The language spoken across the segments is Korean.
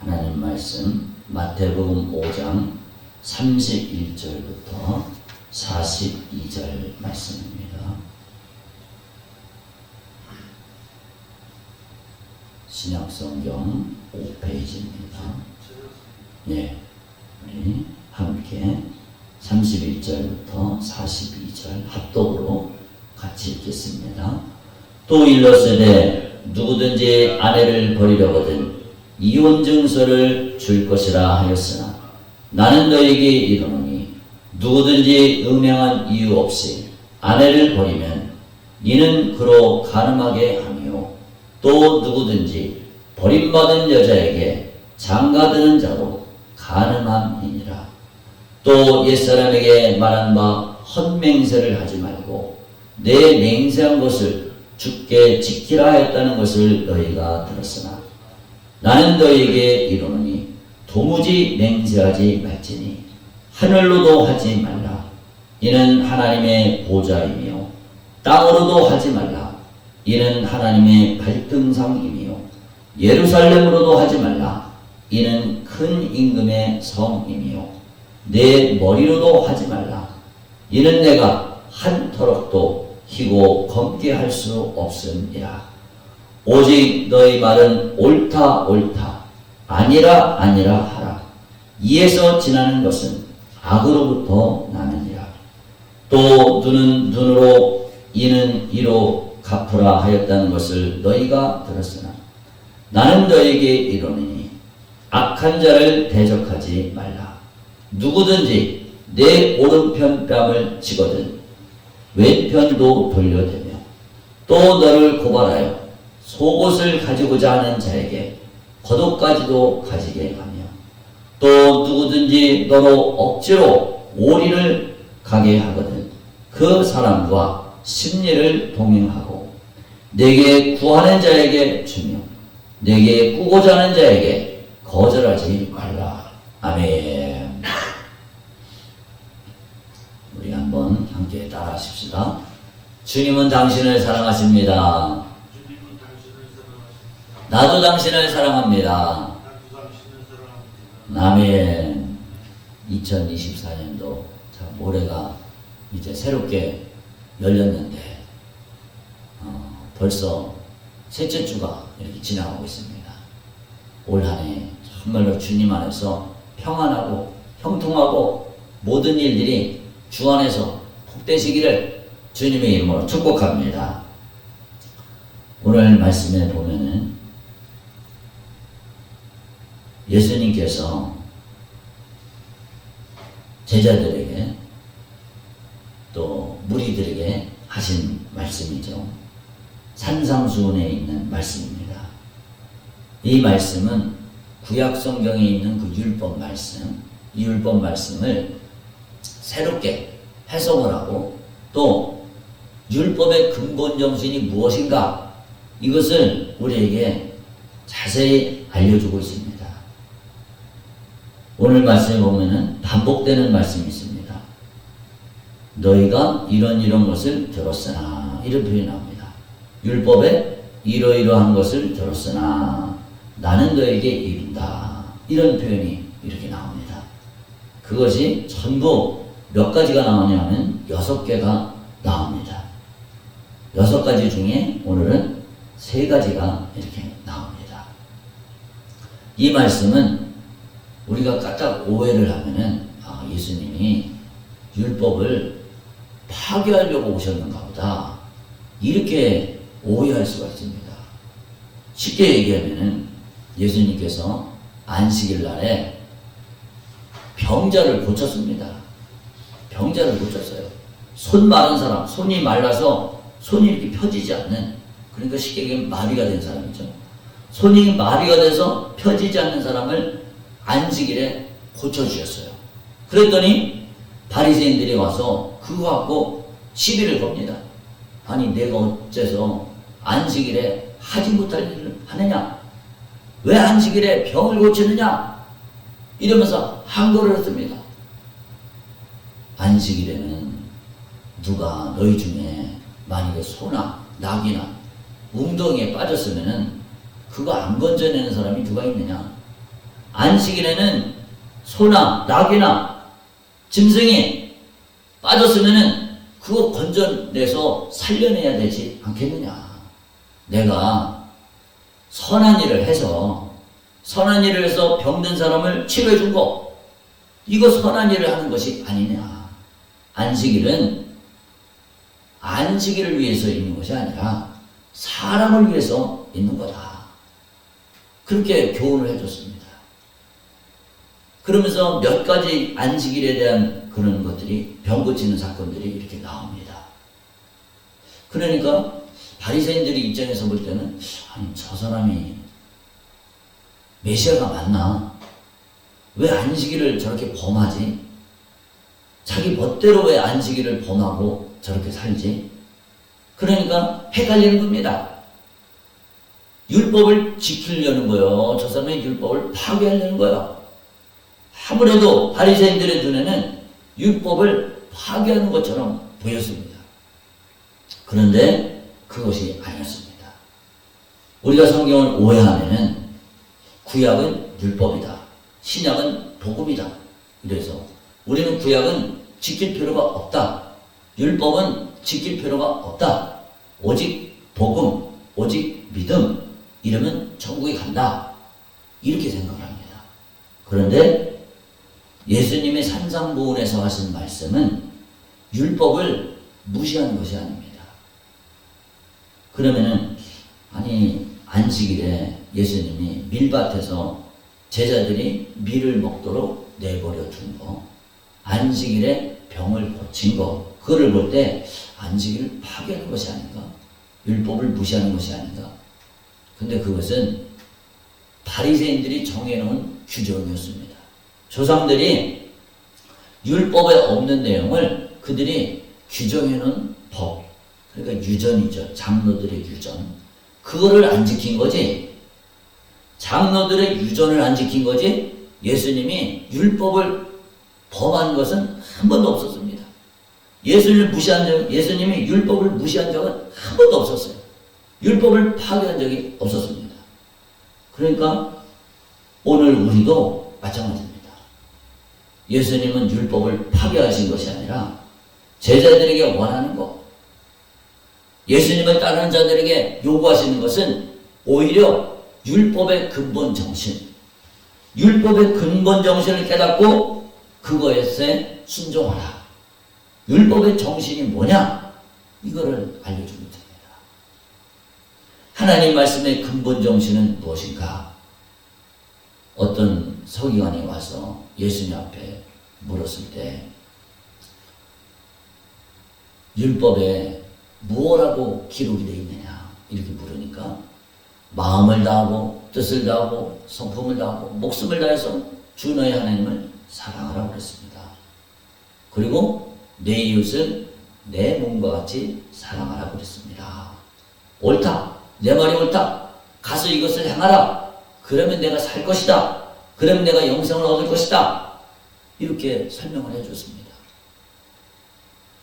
하나님 말씀 마태복음 5장 31절부터 42절 말씀입니다. 신약성경 5페이지입니다. 예, 우리 함께 31절부터 42절 합독으로 같이 읽겠습니다. 또 일러스되 누구든지 아내를 버리려거든 이혼 증서를 줄 것이라 하였으나 나는 너에게 이르노니 누구든지 음행한 이유 없이 아내를 버리면 이는 그로 간음하게 하며 또 누구든지 버림받은 여자에게 장가드는 자도 간음함이니라. 또 옛사람에게 말한 바 헛맹세를 하지 말고 내 맹세한 것을 주께 지키라 하였다는 것을 너희가 들었으나 나는 너희에게 이르노니 도무지 맹세하지 말지니 하늘로도 하지 말라. 이는 하나님의 보좌이며 땅으로도 하지 말라. 이는 하나님의 발등상이며 예루살렘으로도 하지 말라. 이는 큰 임금의 성이며 내 머리로도 하지 말라. 이는 내가 한 터럭도 희고 검게 할 수 없음이라. 오직 너희 말은 옳다 옳다 아니라 아니라 하라. 이에서 지나는 것은 악으로부터 나느니라. 또 눈은 눈으로 이는 이로 갚으라 하였다는 것을 너희가 들었으나 나는 너희에게 이르노니 악한 자를 대적하지 말라. 누구든지 내 오른편 뺨을 치거든 왼편도 돌려대며 또 너를 고발하여 속옷을 가지고자 하는 자에게 겉옷까지도 가지게 하며 또 누구든지 너로 억지로 오리를 가게 하거든 그 사람과 심리를 동행하고 내게 구하는 자에게 주며 내게 꾸고자 하는 자에게 거절하지 말라. 아멘. 우리 한번 함께 따라하십시다. 주님은 당신을 사랑하십니다. 나도 당신을 사랑합니다. 아멘. 2024년도 올해가 이제 새롭게 열렸는데 벌써 셋째 주가 이렇게 지나가고 있습니다. 올 한 해 정말로 주님 안에서 평안하고 형통하고 모든 일들이 주 안에서 복되시기를 주님의 이름으로 축복합니다. 오늘 말씀에 보면은 예수님께서 제자들에게 또 무리들에게 하신 말씀이죠. 산상수훈에 있는 말씀입니다. 이 말씀은 구약 성경에 있는 그 율법 말씀, 이 율법 말씀을 새롭게 해석을 하고 또 율법의 근본 정신이 무엇인가 이것을 우리에게 자세히 알려주고 있습니다. 오늘 말씀에 보면은 반복되는 말씀이 있습니다. 너희가 이런 것을 들었으나 이런 표현이 나옵니다. 율법에 이러이러한 것을 들었으나 나는 너에게 이른다. 이런 표현이 이렇게 나옵니다. 그것이 전부 몇 가지가 나오냐면 6개가 나옵니다. 6가지 중에 오늘은 3가지가 이렇게 나옵니다. 이 말씀은 우리가 까딱 오해를 하면은 예수님이 율법을 파괴하려고 오셨는가 보다 이렇게 오해할 수가 있습니다. 쉽게 얘기하면은 예수님께서 안식일 날에 병자를 고쳤습니다. 병자를 고쳤어요. 손 마른 사람, 손이 말라서 손이 이렇게 펴지지 않는, 그러니까 쉽게 얘기하면 마비가 된 사람이죠. 손이 마비가 돼서 펴지지 않는 사람을 안식일에 고쳐주셨어요. 그랬더니 바리새인들이 와서 그거 갖고 시비를 겁니다. 아니 내가 어째서 안식일에 하지 못할 일을 하느냐? 왜 안식일에 병을 고치느냐? 이러면서 항거를 했습니다. 안식일에는 누가 너희 중에 만약에 소나 낙이나 웅덩이에 빠졌으면은 그거 안 건져내는 사람이 누가 있느냐? 안식일에는 소나 낙이나 짐승이 빠졌으면은 그거 건져내서 살려내야 되지 않겠느냐. 내가 선한 일을 해서 병든 사람을 치료해 준 거, 이거 선한 일을 하는 것이 아니냐. 안식일은 안식일을 위해서 있는 것이 아니라 사람을 위해서 있는 거다. 그렇게 교훈을 해줬습니다. 그러면서 몇 가지 안식일에 대한 그런 것들이, 병 고치는 사건들이 이렇게 나옵니다. 그러니까 바리새인들이 입장에서 볼 때는, 아니 저 사람이 메시아가 맞나? 왜 안식일을 저렇게 범하지? 자기 멋대로 왜 안식일을 범하고 저렇게 살지? 그러니까 헷갈리는 겁니다. 율법을 지키려는 거요. 저 사람의 율법을 파괴하려는 거요. 아무래도 바리새인들의 눈에는 율법을 파괴하는 것처럼 보였습니다. 그런데 그것이 아니었습니다. 우리가 성경을 오해하면은 구약은 율법이다, 신약은 복음이다. 그래서 우리는 구약은 지킬 필요가 없다, 율법은 지킬 필요가 없다, 오직 복음, 오직 믿음, 이러면 천국에 간다, 이렇게 생각합니다. 그런데 예수님의 산상보훈에서 하신 말씀은 율법을 무시하는 것이 아닙니다. 그러면은 아니 안식일에 예수님이 밀밭에서 제자들이 밀을 먹도록 내버려 둔 거, 안식일에 병을 고친 거, 그거를 볼 때 안식일을 파괴하는 것이 아닌가? 율법을 무시하는 것이 아닌가? 근데 그것은 바리새인들이 정해놓은 규정이었습니다. 조상들이 율법에 없는 내용을 그들이 규정해놓은 법, 그러니까 유전이죠. 장로들의 유전. 그거를 안 지킨 거지. 장로들의 유전을 안 지킨 거지. 예수님이 율법을 범한 것은 한 번도 없었습니다. 예수님이 율법을 무시한 적은 한 번도 없었어요. 율법을 파괴한 적이 없었습니다. 그러니까 오늘 우리도 마찬가지입니다. 예수님은 율법을 파괴하신 것이 아니라 제자들에게 원하는 것, 예수님을 따르는 자들에게 요구하시는 것은 오히려 율법의 근본 정신, 율법의 근본 정신을 깨닫고 그것에 순종하라. 율법의 정신이 뭐냐? 이거를 알려주면 됩니다. 하나님 말씀의 근본 정신은 무엇인가? 어떤 서기관이 와서 예수님 앞에 물었을 때 율법에 무엇라고 기록이 되어 있느냐 이렇게 물으니까 마음을 다하고 뜻을 다하고 성품을 다하고 목숨을 다해서 주 너의 하나님을 사랑하라고 그랬습니다. 그리고 내 이웃을 내 몸과 같이 사랑하라고 그랬습니다. 옳다. 내 말이 옳다. 가서 이것을 행하라. 그러면 내가 살 것이다. 그러면 내가 영생을 얻을 것이다. 이렇게 설명을 해줬습니다.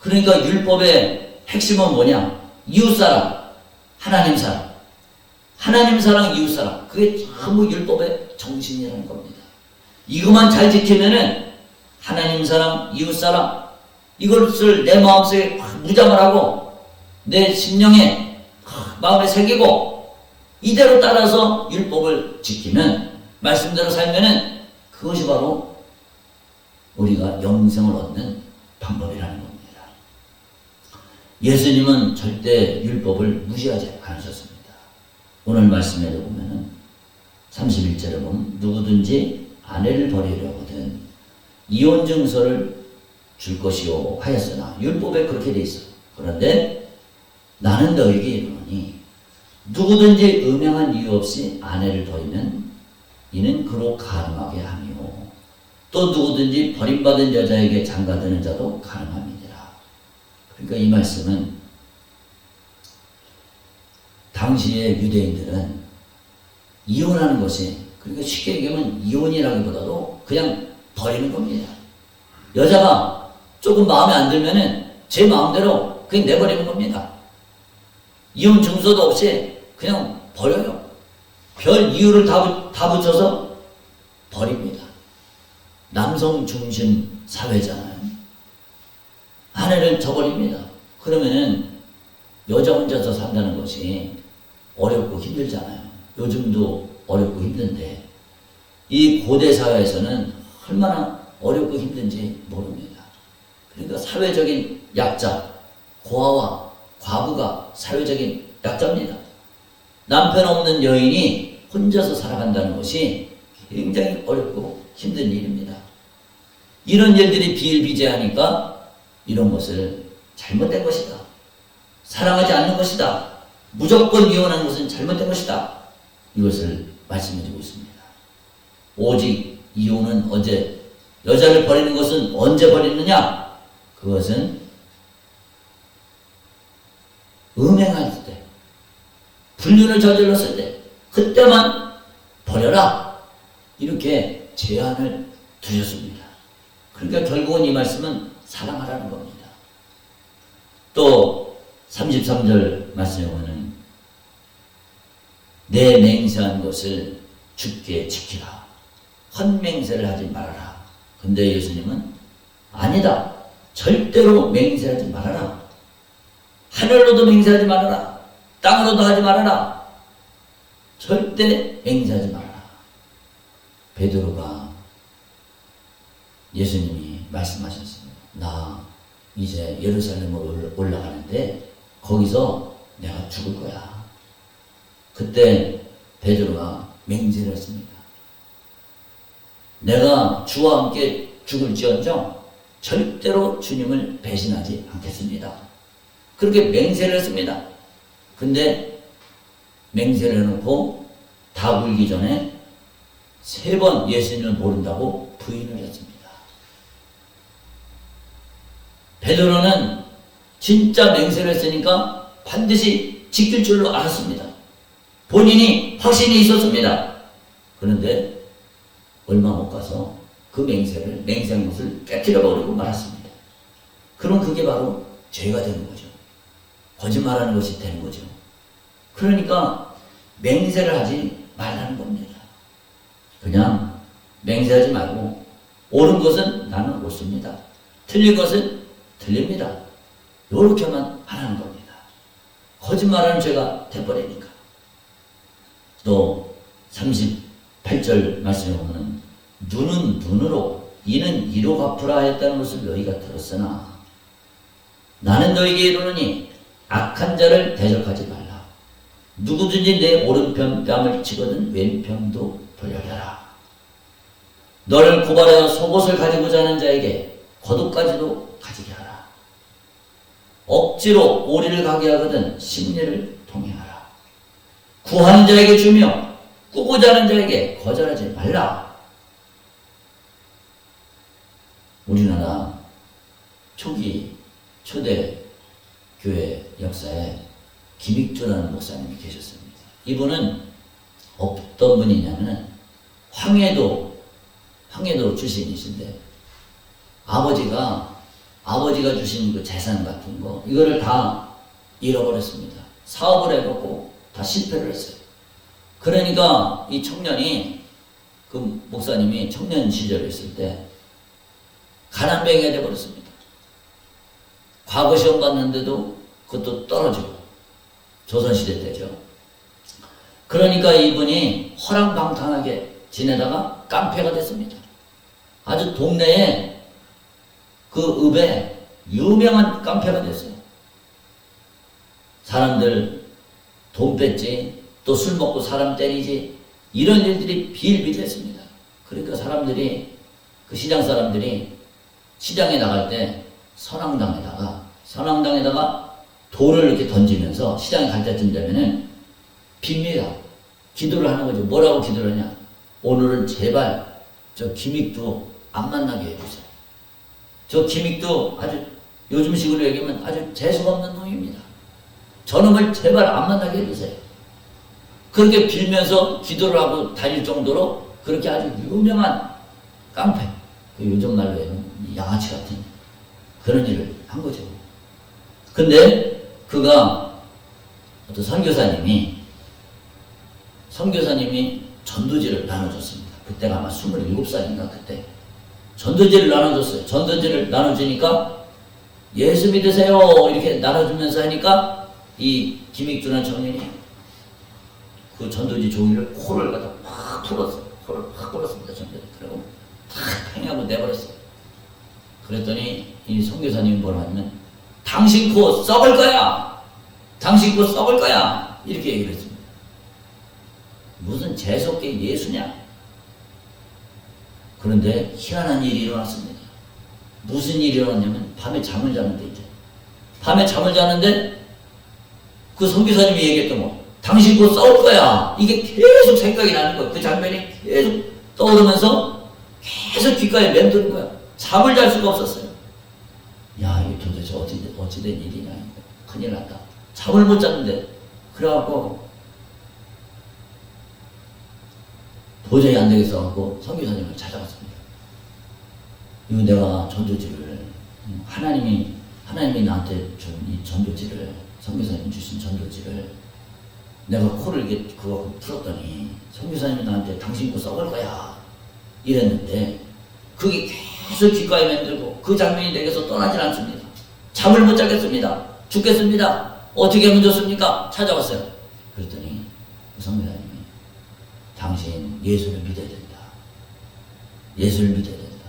그러니까 율법의 핵심은 뭐냐? 이웃사랑, 하나님사랑. 하나님사랑, 이웃사랑. 그게 전부 율법의 정신이라는 겁니다. 이것만 잘 지키면은 하나님사랑, 이웃사랑, 이것을 내 마음속에 무장을 하고 내 심령에 마음에 새기고 이대로 따라서 율법을 지키면, 말씀대로 살면은 그것이 바로 우리가 영생을 얻는 방법이라는 겁니다. 예수님은 절대 율법을 무시하지 않으셨습니다. 오늘 말씀에도 보면은 31절에 보면 누구든지 아내를 버리려거든 이혼 증서를 줄 것이요 하였으나, 율법에 그렇게 돼 있어요. 그런데 나는 너에게 이르노니 누구든지 음행한 이유 없이 아내를 버리면 이는 그로 가늠하게 하며 또 누구든지 버림받은 여자에게 장가드는 자도 가늠함이니라. 그러니까 이 말씀은 당시의 유대인들은 이혼하는 것이, 그러니까 쉽게 얘기하면 이혼이라기보다도 그냥 버리는 겁니다. 여자가 조금 마음에 안 들면은 제 마음대로 그냥 내버리는 겁니다. 이혼 증서도 없이 그냥 버려요. 별 이유를 다 붙여서 버려요. 버립니다. 남성 중심 사회잖아요. 아내를 저버립니다. 그러면은 여자 혼자서 산다는 것이 어렵고 힘들잖아요. 요즘도 어렵고 힘든데 이 고대 사회에서는 얼마나 어렵고 힘든지 모릅니다. 그러니까 사회적인 약자, 고아와 과부가 사회적인 약자입니다. 남편 없는 여인이 혼자서 살아간다는 것이 굉장히 어렵고 힘든 일입니다. 이런 일들이 비일비재하니까 이런 것을 잘못된 것이다. 사랑하지 않는 것이다. 무조건 이혼하는 것은 잘못된 것이다. 이것을 말씀해주고 있습니다. 오직 이혼은 언제, 여자를 버리는 것은 언제 버리느냐? 그것은 음행할 때, 불륜을 저질렀을 때, 그때만 버려라. 이렇게 제한을 두셨습니다. 그러니까 결국은 이 말씀은 사랑하라는 겁니다. 또 33절 말씀에 보면 내 맹세한 것을 주께 지키라. 헛맹세를 하지 말아라. 근데 예수님은 아니다. 절대로 맹세하지 말아라. 하늘로도 맹세하지 말아라. 땅으로도 하지 말아라. 절대 맹세하지 말아라. 베드로가 예수님이 말씀하셨습니다. 나 이제 예루살렘으로 올라가는데 거기서 내가 죽을 거야. 그때 베드로가 맹세를 했습니다. 내가 주와 함께 죽을지언정 절대로 주님을 배신하지 않겠습니다. 그렇게 맹세를 했습니다. 근데 맹세를 해놓고 다 울기 전에 3번 예수님을 모른다고 부인을 했습니다. 베드로는 진짜 맹세를 했으니까 반드시 지킬 줄로 알았습니다. 본인이 확신이 있었습니다. 그런데 얼마 못 가서 그 맹세한 것을 깨뜨려버리고 말았습니다. 그럼 그게 바로 죄가 되는 거죠. 거짓말하는 것이 되는 거죠. 그러니까 맹세를 하지 말라는 겁니다. 그냥 맹세하지 말고 옳은 것은 나는 옳습니다. 틀린 것은 틀립니다. 이렇게만 하라는 겁니다. 거짓말하는 죄가 돼버리니까. 또 38절 말씀에 보면 눈은 눈으로 이는 이로 갚으라 했다는 것을 너희가 들었으나 나는 너희에게 이르노니 악한 자를 대적하지 말라. 누구든지 내 오른편 뺨을 치거든 왼편도 돌려라. 너를 고발하여 속옷을 가지고자 하는 자에게 겉옷까지도 가지게 하라. 억지로 오리를 가게 하거든 심리를 통해하라. 구하는 자에게 주며 꾸고자 하는 자에게 거절하지 말라. 우리나라 초기 초대 교회 역사에 김익주라는 목사님이 계셨습니다. 이분은 어떤 분이냐면 황해도 출신이신데 아버지가 주신 그 재산 같은 거 이거를 다 잃어버렸습니다. 사업을 해갖고 다 실패를 했어요. 그러니까 이 청년이 그 목사님이 청년 시절에 있을 때 가난뱅이가 되어버렸습니다. 과거 시험 봤는데도 그것도 떨어지고 조선시대 때죠. 그러니까 이분이 허랑방탕하게 지내다가 깡패가 됐습니다. 아주 동네에 그 읍에 유명한 깡패가 됐어요. 사람들 돈 뺐지, 또 술 먹고 사람 때리지, 이런 일들이 비일비재했습니다. 그러니까 사람들이, 그 시장 사람들이 시장에 나갈 때 선앙당에다가 돌을 이렇게 던지면서 시장에 갈 때쯤 되면은 빕니다. 기도를 하는 거죠. 뭐라고 기도를 하냐? 오늘은 제발 저 김익도 안 만나게 해주세요. 저 김익도 아주 요즘식으로 얘기하면 아주 재수없는 놈입니다. 저놈을 제발 안 만나게 해주세요. 그렇게 빌면서 기도를 하고 다닐 정도로 그렇게 아주 유명한 깡패, 요즘 말로 해서 양아치 같은 그런 일을 한 거죠. 근데 그가 어떤 선교사님이 전도지를 나눠줬습니다. 그때가 아마 27살인가 그때. 전도지를 나눠줬어요. 전도지를 나눠주니까 예수 믿으세요 이렇게 나눠주면서 하니까 이 김익준한 청년이 그 전도지 종이를 코를 갖다 팍 풀었어요. 코를 팍 풀었습니다. 전도지. 그리고 탁 팽하고 내버렸어요. 그랬더니 이 선교사님이 뭐라 하냐면 당신 코 썩을 거야. 당신 코 썩을 거야. 이렇게 얘기를 했습니다. 무슨 재수없게 예수냐. 그런데 희한한 일이 일어났습니다. 무슨 일이 일어났냐면 밤에 잠을 자는데 이제 밤에 잠을 자는데 그 선교사님이 얘기했던 거 당신 곧 싸울 거야. 이게 계속 생각이 나는 거야. 그 장면이 계속 떠오르면서 계속 귓가에 맴도는 거야. 잠을 잘 수가 없었어요. 야, 이게 도대체 어찌된 일이냐. 큰일 났다. 잠을 못 잤는데 그래갖고 도저히 안 되겠어갖고 선교사님을 찾아갔습니다. 이거 내가 전도지를 하나님이 나한테 준 이 전도지를 선교사님 주신 전도지를 내가 코를 이렇게 그거 풀었더니 선교사님이 나한테 당신 코 썩을 거야 이랬는데 그게 계속 귓가에 맴들고 그 장면이 내게서 떠나질 않습니다. 잠을 못 자겠습니다. 죽겠습니다. 어떻게 하면 좋습니까? 찾아왔어요. 그랬더니 그 선교사님이 당신 예수를 믿어야 된다. 예수를 믿어야 된다.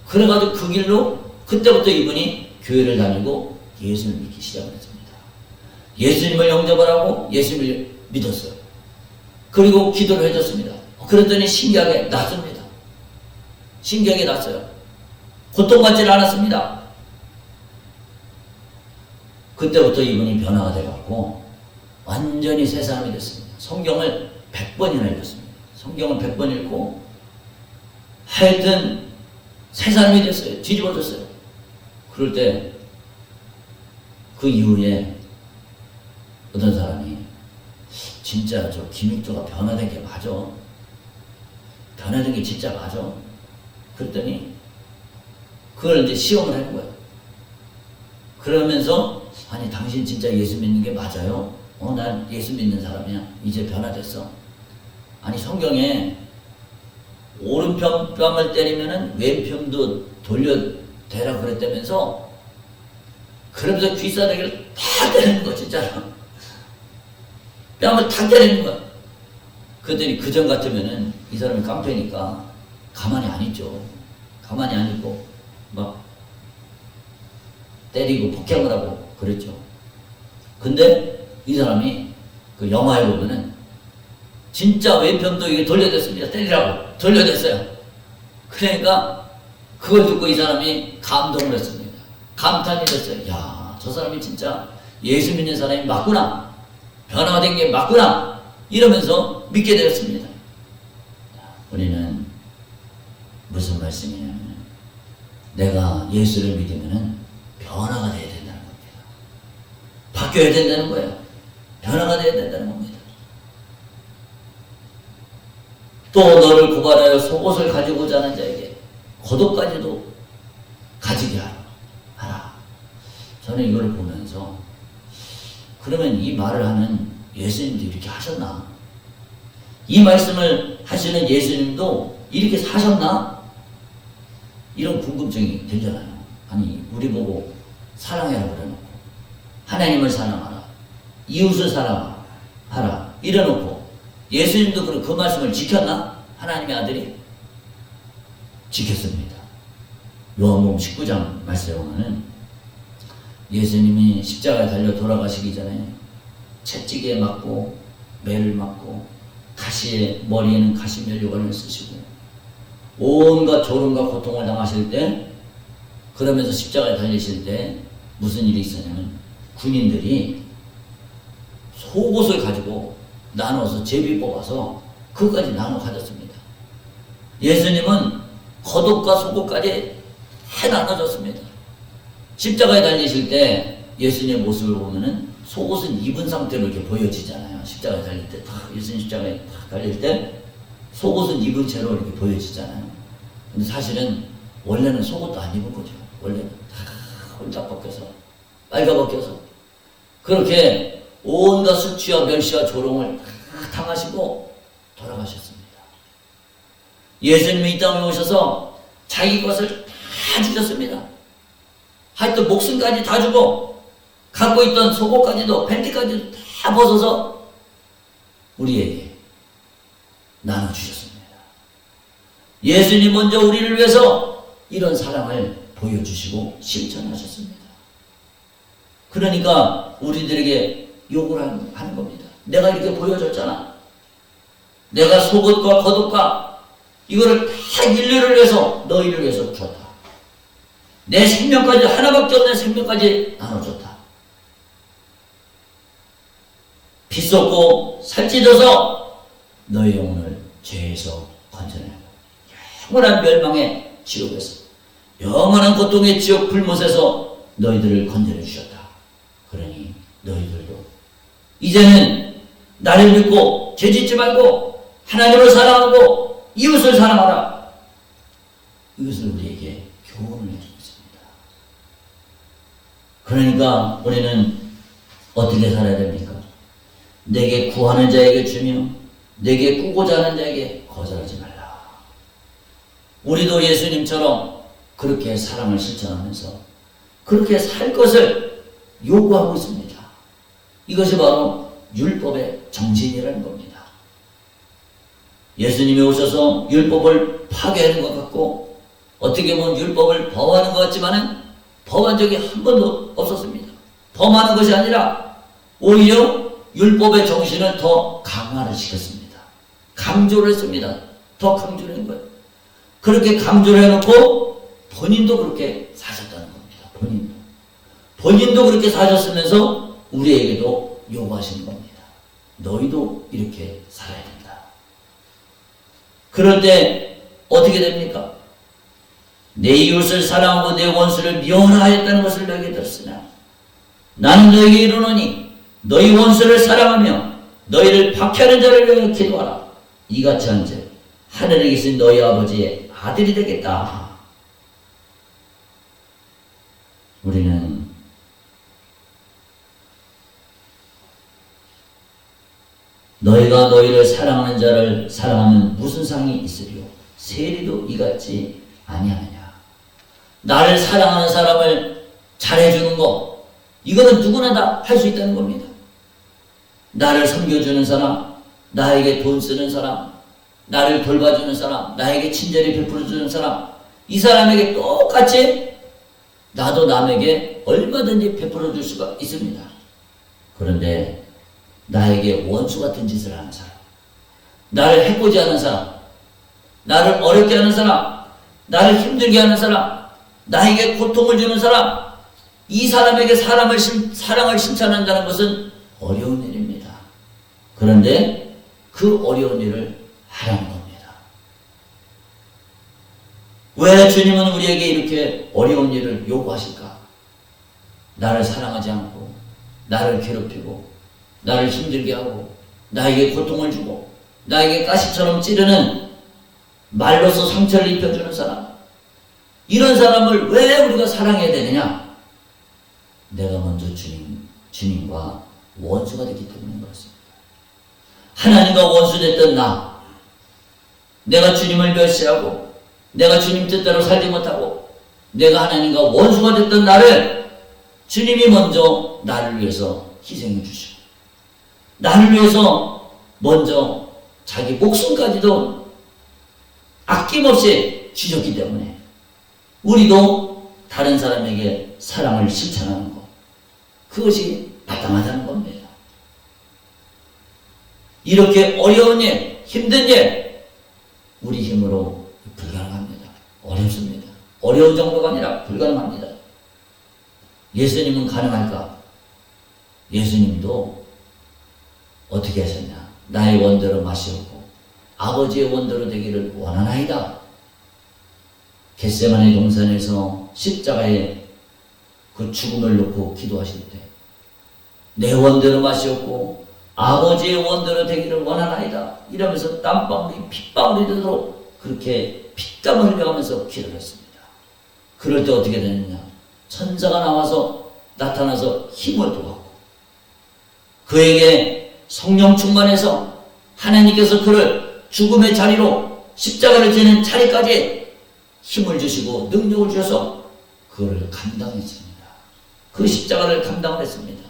그래가지고 그 길로 그때부터 이분이 교회를 다니고 예수를 믿기 시작을 했습니다. 예수님을 영접을 하고 예수님을 믿었어요. 그리고 기도를 해줬습니다. 그랬더니 신기하게 낫습니다. 신기하게 낫어요. 고통받지를 않았습니다. 그때부터 이분이 변화가 돼갖고 완전히 새 사람이 됐습니다. 성경을 100번이나 읽었습니다. 성경을 100번 읽고 하여튼 새 사람이 됐어요. 뒤집어졌어요. 그럴 때 그 이후에 어떤 사람이 진짜 저 김익조가 변화된 게 맞아? 변화된 게 진짜 맞아? 그랬더니 그걸 이제 시험을 하는 거예요. 그러면서 아니 당신 진짜 예수 믿는 게 맞아요? 난 예수 믿는 사람이야. 이제 변화됐어. 아니 성경에 오른편 뺨을 때리면은 왼편도 돌려대라 그랬다면서 그러면서 귀싸대기를 다 때리는 거 진짜로. 뺨을 다 때리는 거야. 그랬더니 그전 같으면은 이 사람이 깡패니까 가만히 안 있죠. 가만히 안 있고 막 때리고 폭행을 하고 그랬죠. 근데 이 사람이 그 영화에 보면은 진짜 왼편도 이게 돌려댔습니다. 때리라고 돌려댔어요. 그러니까 그걸 듣고 이 사람이 감동을 했습니다. 감탄이 됐어요. 야, 저 사람이 진짜 예수 믿는 사람이 맞구나. 변화된 게 맞구나. 이러면서 믿게 되었습니다. 우리는 무슨 말씀이냐면 내가 예수를 믿으면 변화가 돼야 된다는 겁니다. 바뀌어야 된다는 거예요. 변화가 돼야 된다는 겁니다. 또 너를 고발하여 속옷을 가지고자 하는 자에게 겉옷까지도 가지게 하라. 저는 이걸 보면서 그러면 이 말을 하는 예수님도 이렇게 하셨나? 이 말씀을 하시는 예수님도 이렇게 사셨나? 이런 궁금증이 들잖아요. 아니 우리 보고 사랑해라 그래놓고 하나님을 사랑하라, 이웃을 사랑하라 이래놓고 예수님도 그 말씀을 지켰나? 하나님의 아들이 지켰습니다. 요한복음 19장 말씀에 보면은 예수님이 십자가에 달려 돌아가시기 전에 채찍에 맞고 매를 맞고 가시에 머리에는 가시면류관을 쓰시고 온갖 조롱과 고통을 당하실 때 그러면서 십자가에 달리실 때 무슨 일이 있었냐면 군인들이 속옷을 가지고 나눠서 제비 뽑아서 그것까지 나눠 가졌습니다. 예수님은 겉옷과 속옷까지 해 나눠줬습니다. 십자가에 달리실 때 예수님의 모습을 보면은 속옷은 입은 상태로 이렇게 보여지잖아요. 십자가에 달릴 때 딱 예수님 십자가에 딱 달릴 때 속옷은 입은 채로 이렇게 보여지잖아요. 근데 사실은 원래는 속옷도 안 입은 거죠. 원래는 다 홀딱 벗겨서 빨가 벗겨서 그렇게 온갖 수치와 멸시와 조롱을 다 당하시고 돌아가셨습니다. 예수님이 이 땅에 오셔서 자기 것을 다 주셨습니다. 하여튼 목숨까지 다 주고 갖고 있던 속옷까지도 팬티까지도 다 벗어서 우리에게 나눠주셨습니다. 예수님 먼저 우리를 위해서 이런 사랑을 보여주시고 실천하셨습니다. 그러니까 우리들에게 욕을 하는 겁니다. 내가 이렇게 보여줬잖아. 내가 속옷과 겉옷과 이거를 다 인류를 위해서 너희를 위해서 줬다. 내 생명까지 하나밖에 없는 생명까지 나눠줬다. 피 쏟고 살찌져서 너희 영혼을 죄에서 건져내고 영원한 멸망의 지옥에서 영원한 고통의 지옥 불못에서 너희들을 건져내 주셨다. 그러니 너희들도 이제는 나를 믿고 죄짓지 말고 하나님을 사랑하고 이웃을 사랑하라. 이것을 우리에게 교훈을 해주고 있습니다. 그러니까 우리는 어떻게 살아야 됩니까? 내게 구하는 자에게 주며 내게 꾸고자 하는 자에게 거절하지 말라. 우리도 예수님처럼 그렇게 사랑을 실천하면서 그렇게 살 것을 요구하고 있습니다. 이것이 바로 율법의 정신이라는 겁니다. 예수님이 오셔서 율법을 파괴하는 것 같고 어떻게 보면 율법을 범하는 것 같지만은 범한 적이 한 번도 없었습니다. 범하는 것이 아니라 오히려 율법의 정신을 더 강화를 시켰습니다. 강조를 했습니다. 더 강조를 한 거예요. 그렇게 강조를 해놓고 본인도 그렇게 사셨다는 겁니다. 본인도 그렇게 사셨으면서 우리에게도 요구하시는 겁니다. 너희도 이렇게 살아야 된다. 그럴 때 어떻게 됩니까? 내 이웃을 사랑하고 내 원수를 미워하였다는 것을 너희에게 들었으나 나는 너희에게 이르노니 너희 원수를 사랑하며 너희를 박해하는 자를 위하여 기도하라. 이같이 한즉 하늘에 계신 너희 아버지의 아들이 되겠다. 우리는 너희가 너희를 사랑하는 자를 사랑하면 무슨 상이 있으리요? 세리도 이같이 아니하느냐. 나를 사랑하는 사람을 잘해주는 거, 이거는 누구나 다 할 수 있다는 겁니다. 나를 섬겨주는 사람, 나에게 돈 쓰는 사람, 나를 돌봐주는 사람, 나에게 친절히 베풀어주는 사람, 이 사람에게 똑같이 나도 남에게 얼마든지 베풀어줄 수가 있습니다. 그런데 나에게 원수 같은 짓을 하는 사람, 나를 해코지 하는 사람, 나를 어렵게 하는 사람, 나를 힘들게 하는 사람, 나에게 고통을 주는 사람, 이 사람에게 사랑을 실천한다는 것은 어려운 일입니다. 그런데 그 어려운 일을 하라는 겁니다. 왜 주님은 우리에게 이렇게 어려운 일을 요구하실까? 나를 사랑하지 않고 나를 괴롭히고 나를 힘들게 하고 나에게 고통을 주고 나에게 가시처럼 찌르는 말로서 상처를 입혀주는 사람, 이런 사람을 왜 우리가 사랑해야 되느냐? 내가 먼저 주님과 원수가 되기 때문인 것입니다. 하나님과 원수됐던 내가 주님을 멸시하고 내가 주님 뜻대로 살지 못하고 내가 하나님과 원수가 됐던 나를 주님이 먼저 나를 위해서 희생해 주시고 나를 위해서 먼저 자기 목숨까지도 아낌없이 주셨기 때문에 우리도 다른 사람에게 사랑을 실천하는 것, 그것이 마땅하다는 겁니다. 이렇게 어려운 일, 힘든 일, 우리 힘으로 불가능합니다. 어렵습니다. 어려운 정도가 아니라 불가능합니다. 예수님은 가능할까? 예수님도 어떻게 하셨냐? 나의 원대로 마시옵고 아버지의 원대로 되기를 원하나이다. 겟세마네 동산에서 십자가에 그 죽음을 놓고 기도하실 때 내 원대로 마시옵고 아버지의 원대로 되기를 원하나이다 이러면서 땀방울이 핏방울이 되도록 그렇게 핏땀을 흘려가면서 기도를 했습니다. 그럴 때 어떻게 되느냐? 천사가 나타나서 힘을 도왔고 그에게 성령 충만해서 하나님께서 그를 죽음의 자리로 십자가를 지는 자리까지 힘을 주시고 능력을 주셔서 그거를 감당했습니다. 그 십자가를 감당했습니다.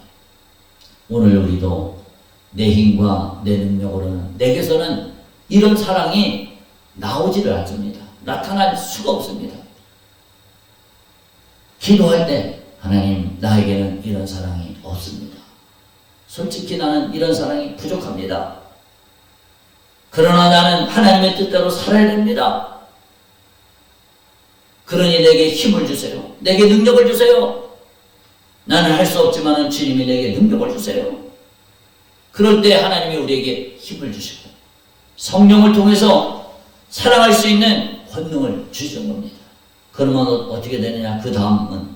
오늘 우리도 내 힘과 내 능력으로는 내게서는 이런 사랑이 나오지를 않습니다. 나타날 수가 없습니다. 기도할 때 하나님 나에게는 이런 사랑이 없습니다. 솔직히 나는 이런 사랑이 부족합니다. 그러나 나는 하나님의 뜻대로 살아야 됩니다. 그러니 내게 힘을 주세요. 내게 능력을 주세요. 나는 할 수 없지만 주님이 내게 능력을 주세요. 그럴 때 하나님이 우리에게 힘을 주시고 성령을 통해서 사랑할 수 있는 권능을 주시는 겁니다. 그러면 어떻게 되느냐? 그 다음은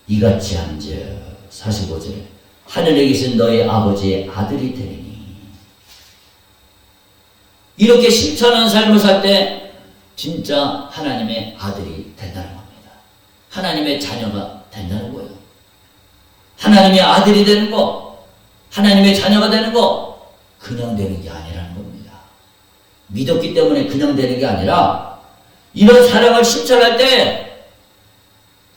이같이 한즉 45절에 하늘에 계신 너희 아버지의 아들이 되리니, 이렇게 실천한 삶을 살 때 진짜 하나님의 아들이 된다는 겁니다. 하나님의 자녀가 된다는 거예요. 하나님의 아들이 되는 거, 하나님의 자녀가 되는 거 그냥 되는 게 아니라는 겁니다. 믿었기 때문에 그냥 되는 게 아니라 이런 사랑을 실천할 때,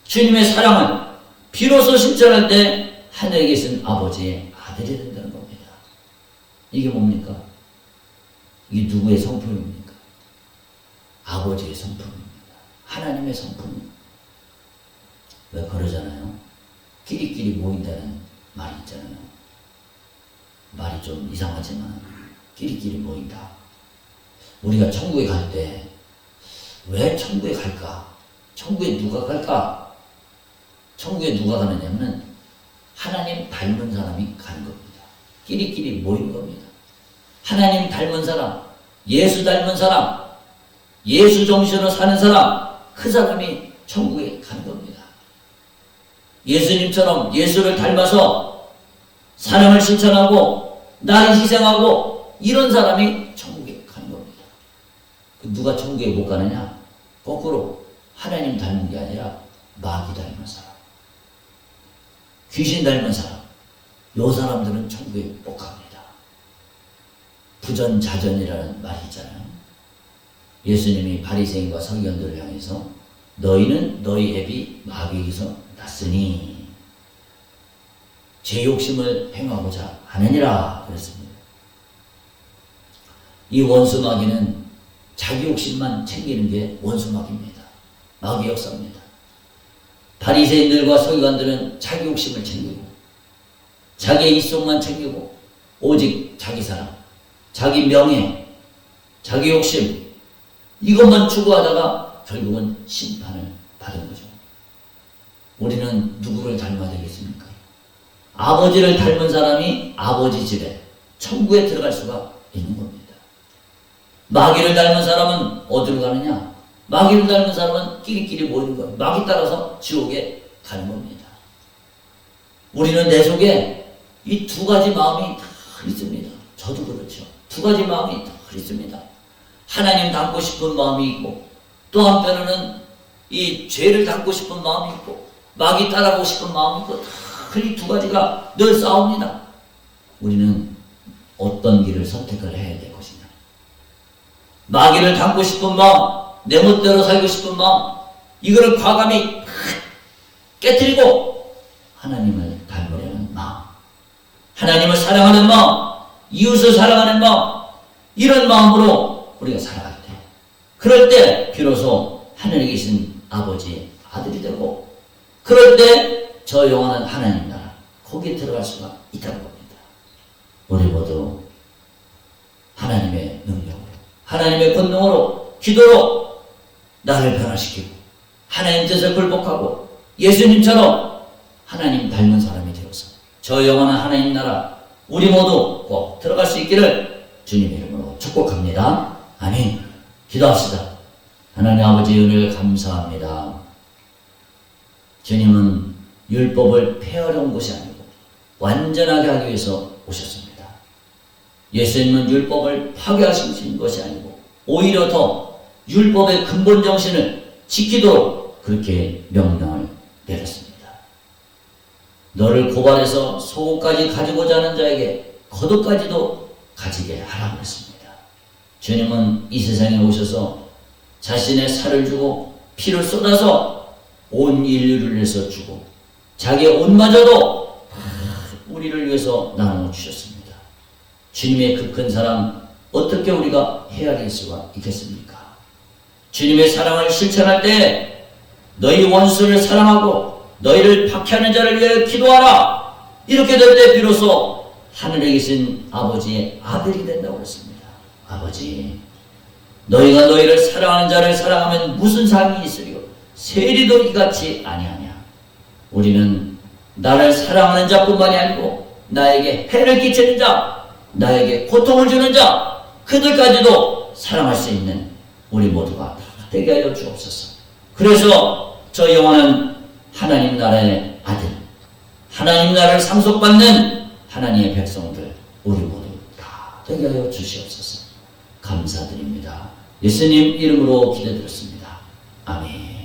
주님의 사랑을 비로소 실천할 때 하늘에 계신 아버지의 아들이 된다는 겁니다. 이게 뭡니까? 이게 누구의 성품입니까? 아버지의 성품입니다. 하나님의 성품입니다. 왜 그러잖아요? 끼리끼리 모인다는 말이 있잖아요. 말이 좀 이상하지만 끼리끼리 모인다. 우리가 천국에 갈 때 왜 천국에 갈까? 천국에 누가 갈까? 천국에 누가 가느냐면 하나님 닮은 사람이 가는 겁니다. 끼리끼리 모이는 겁니다. 하나님 닮은 사람, 예수 닮은 사람, 예수 정신으로 사는 사람, 그 사람이 천국에 가는 겁니다. 예수님처럼 예수를 닮아서 사랑을 실천하고 나를 희생하고 이런 사람이 천국에 가는 겁니다. 누가 천국에 못 가느냐? 거꾸로 하나님 닮은 게 아니라 마귀 닮은 사람, 귀신 닮은 사람, 요 사람들은 천국에 못 갑니다. 부전자전이라는 말이 있잖아요. 예수님이 바리새인과 서기관들을 향해서 너희는 너희 애비 마귀에게서 났으니 제 욕심을 행하고자 하느니라 그랬습니다. 이 원수 마귀는 자기 욕심만 챙기는 게 원수 마귀입니다. 마귀 역사입니다. 바리새인들과 서기관들은 자기 욕심을 챙기고 자기의 이속만 챙기고 오직 자기 사랑, 자기 명예, 자기 욕심 이것만 추구하다가 결국은 심판을 받은 거죠. 우리는 누구를 닮아야 되겠습니까? 아버지를 닮은 사람이 아버지 집에 천국에 들어갈 수가 있는 겁니다. 마귀를 닮은 사람은 어디로 가느냐? 마귀를 닮은 사람은 끼리끼리 모이는 거예요. 마귀 따라서 지옥에 가는 겁니다. 우리는 내 속에 이 두 가지 마음이 다 있습니다. 저도 그렇죠. 두 가지 마음이 다 있습니다. 하나님 닮고 싶은 마음이 있고 또 한편으로는 이 죄를 닮고 싶은 마음이 있고 마귀 따라가고 싶은 마음이 있고 다 이 두 가지가 늘 싸웁니다. 우리는 어떤 길을 선택을 해야 될 것이냐? 마귀를 닮고 싶은 마음, 내 멋대로 살고 싶은 마음, 이거를 과감히 깨트리고 하나님을 닮으려는 마음, 하나님을 사랑하는 마음, 이웃을 사랑하는 마음, 이런 마음으로 우리가 살아갈 때, 그럴 때 비로소 하늘에 계신 아버지의 아들이 되고, 그럴 때 저 영원한 하나님 나라 거기에 들어갈 수가 있다는 겁니다. 우리 모두 하나님의 능력으로, 하나님의 권능으로, 기도로 나를 변화시키고 하나님 뜻을 굴복하고 예수님처럼 하나님 닮은 사람이 되어서 저 영원한 하나님 나라 우리 모두 꼭 들어갈 수 있기를 주님의 이름으로 축복합니다. 아멘. 기도합시다. 하나님 아버지 은혜를 감사합니다. 주님은 율법을 폐하려 온 것이 아니고 완전하게 하기 위해서 오셨습니다. 예수님은 율법을 파괴하신 것이 아니고 오히려 더 율법의 근본 정신을 지키도록 그렇게 명령을 내렸습니다. 너를 고발해서 속옷까지 가지고자 하는 자에게 겉옷까지도 가지게 하라고 했습니다. 주님은 이 세상에 오셔서 자신의 살을 주고 피를 쏟아서 온 인류를 위해서 주고 자기의 옷마저도 우리를 위해서 나누어 주셨습니다. 주님의 그 큰 사랑 어떻게 우리가 헤아릴 수가 있겠습니까? 주님의 사랑을 실천할 때 너희 원수를 사랑하고 너희를 박해하는 자를 위해 기도하라. 이렇게 될 때 비로소 하늘에 계신 아버지의 아들이 된다고 했습니다. 아버지, 너희가 너희를 사랑하는 자를 사랑하면 무슨 상이 있으리요? 세리도 이같이 아니하냐. 우리는 나를 사랑하는 자뿐만이 아니고 나에게 해를 끼치는 자, 나에게 고통을 주는 자, 그들까지도 사랑할 수 있는 우리 모두가 되게 하여 주옵소서. 그래서 저 영원한 하나님 나라의 아들, 하나님 나라를 상속받는 하나님의 백성들 우리 모두 다 되게 하여 주시옵소서. 감사드립니다. 예수님 이름으로 기도드렸습니다. 아멘.